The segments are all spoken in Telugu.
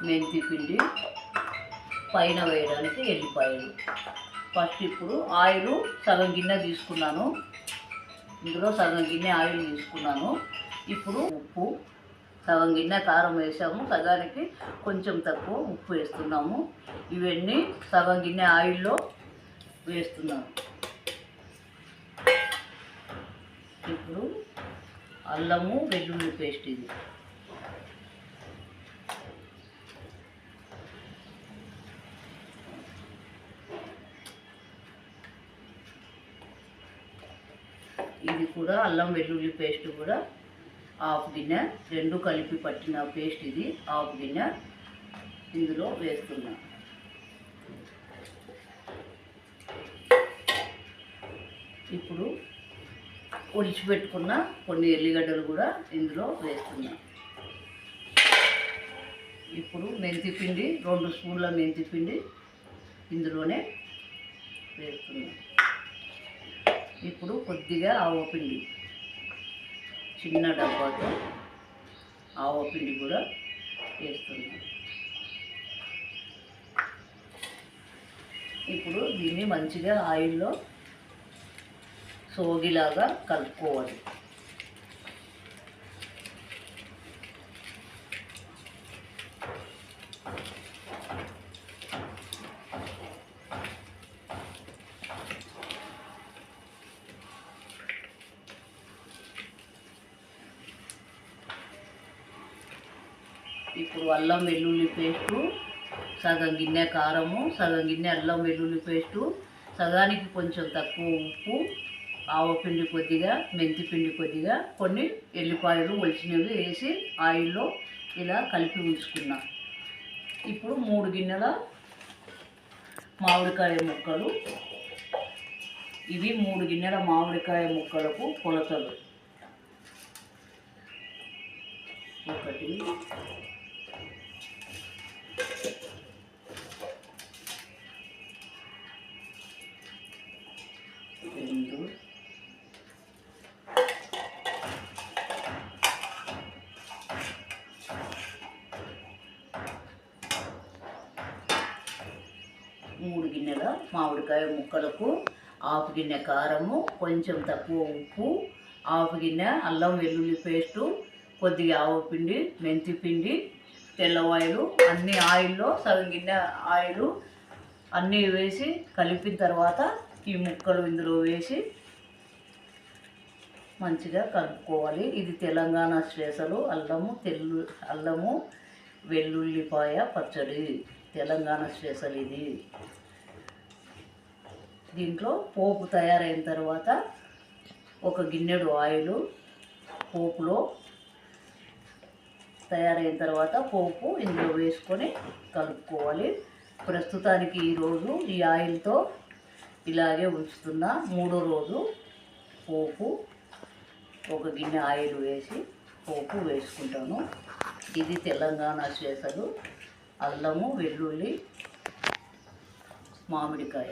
మెంతి పిండి, పైన వేయడానికి ఎల్లిపాయలు. ఫస్ట్ ఇప్పుడు ఆయిల్ సగం గిన్నె తీసుకున్నాను, ఇందులో సగం గిన్నె ఆయిల్ తీసుకున్నాను. ఇప్పుడు ఉప్పు, సగం గిన్నె కారం వేసాము, సగానికి కొంచెం తక్కువ ఉప్పు వేస్తున్నాము. ఇవన్నీ సగం గిన్నె ఆయిల్లో వేస్తున్నాము. ఇప్పుడు అల్లము వెల్లుల్లి పేస్ట్, ఇది కూడా అల్లం వెల్లుల్లి పేస్ట్ కూడా హాఫ్ గిన్నె, రెండు కలిపి పట్టిన పేస్ట్ ఇది హాఫ్ గిన్నె ఇందులో వేస్తున్నా. ఇప్పుడు ఒలిచిపెట్టుకున్న కొన్ని ఎల్లిగడ్డలు కూడా ఇందులో వేస్తున్నా. ఇప్పుడు మెంతి పిండి, 2 స్పూన్ల మెంతి పిండి ఇందులోనే వేస్తున్నా. ఇప్పుడు కొద్దిగా ఆవపిండి, చిన్న డబ్బాతో ఆవపిండి కూడా వేస్తున్నాం. ఇప్పుడు దీన్ని మంచిగా ఆయిల్లో సోగిలాగా కలుపుకోవాలి. ఇప్పుడు అల్లం వెల్లుల్లి పేస్టు, సగం గిన్నె కారము, సగం గిన్నె అల్లం వెల్లుల్లి పేస్టు, సగానికి కొంచెం తక్కువ ఉప్పు, ఆవపిండి కొద్దిగా, మెంతి పిండి కొద్దిగా, కొన్ని ఎల్లిపాయలు ఒలిచినవి వేసి ఆయిల్లో ఇలా కలిపి ఉంచుకున్నా. ఇప్పుడు 3 గిన్నెల మామిడికాయ ముక్కలు, ఇవి 3 గిన్నెల మామిడికాయ ముక్కలకు కొలతలు. 1 2 3 గిన్నెల మామిడికాయ ముక్కలకు హాఫ్ గిన్నె కారము, కొంచెం తక్కువ ఉప్పు, హాఫ్ గిన్నె అల్లం వెల్లుల్లి పేస్టు, కొద్దిగా ఆవపిండి, మెంతి పిండి, తెల్లవాయలు అన్నీ ఆయిల్లో సగం గిన్నె ఆయిల్ అన్నీ వేసి కలిపిన తర్వాత ఈ ముక్కలు ఇందులో వేసి మంచిగా కలుపుకోవాలి. ఇది తెలంగాణ స్పెషల్ అల్లము వెల్లుల్లిపాయ పచ్చడి, తెలంగాణ స్పెషల్ ఇది. దీంట్లో పోపు తయారైన తర్వాత 1 గిన్నెడు ఆయిల్ పోపులో తయారైన తర్వాత పోపు ఇందులో వేసుకొని కలుపుకోవాలి. ప్రస్తుతానికి ఈరోజు ఈ ఆయిల్తో ఇలాగే ఉంచుతున్నా. 3వ రోజు పోపు 1 గిన్నె ఆయిల్ వేసి పోపు వేసుకుంటాను. ఇది తెలంగాణ స్పెషల్ అల్లము వెల్లుల్లి మామిడికాయ.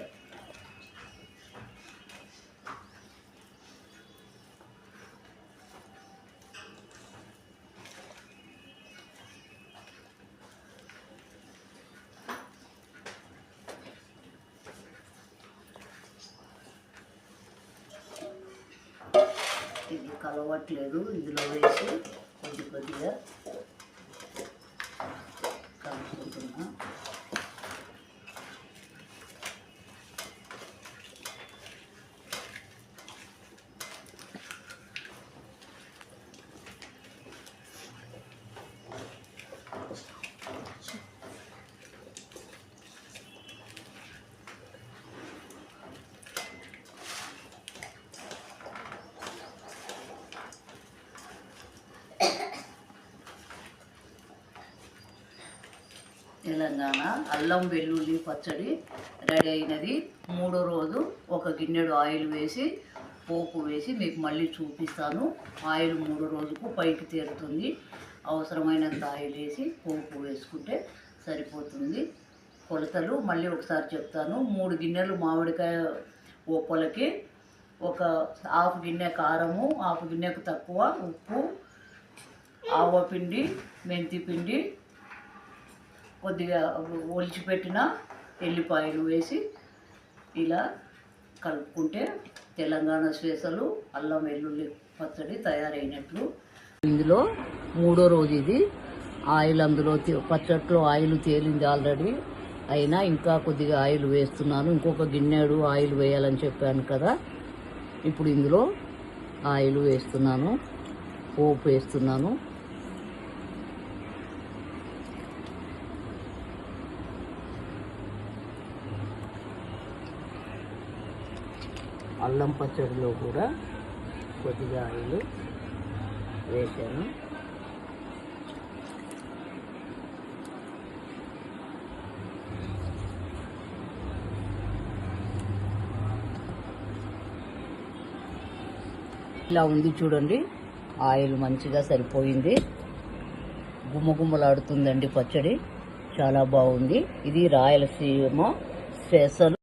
ఇది కలవట్లేదు, ఇందులో వేసి కొద్దిగా కలుపుకుంటున్నా. తెలంగాణ అల్లం వెల్లుల్లి పచ్చడి రెడీ అయినది. 3వ రోజు 1 గిన్నెడు ఆయిల్ వేసి పోపు వేసి మీకు మళ్ళీ చూపిస్తాను. ఆయిల్ 3వ రోజుకు పైకి తేలుతుంది. అవసరమైనంత ఆయిల్ వేసి పోపు వేసుకుంటే సరిపోతుంది. కొలతలు మళ్ళీ ఒకసారి చెప్తాను. 3 గిన్నెలు మామిడికాయ ఉప్పలకి 1/2 గిన్నె కారము, 1/2 గిన్నెకు తక్కువ ఉప్పు, ఆవపిండి, మెంతి పిండి, కొద్దిగా ఒలిచిపెట్టిన ఎల్లిపాయలు వేసి ఇలా కలుపుకుంటే తెలంగాణ స్పెషల్ అల్లం వెల్లుల్లి పచ్చడి తయారైనట్లు. ఇందులో 3వ రోజు ఇది. ఆయిల్ అందులో పచ్చట్లో ఆయిల్ తేలింది ఆల్రెడీ, అయినా ఇంకా కొద్దిగా ఆయిల్ వేస్తున్నాను. ఇంకొక గిన్నెడు ఆయిల్ వేయాలని చెప్పాను కదా. ఇప్పుడు ఇందులో ఆయిల్ వేస్తున్నాను, పోపు వేస్తున్నాను. అల్లం పచ్చడిలో కూడా కొద్దిగా ఆయిల్ వేసాను. ఇలా ఉంది చూడండి, ఆయిల్ మంచిగా సరిపోయింది. గుమ్మగుమ్మలాడుతుందండి పచ్చడి, చాలా బాగుంది. ఇది రాయలసీమ స్పెషల్.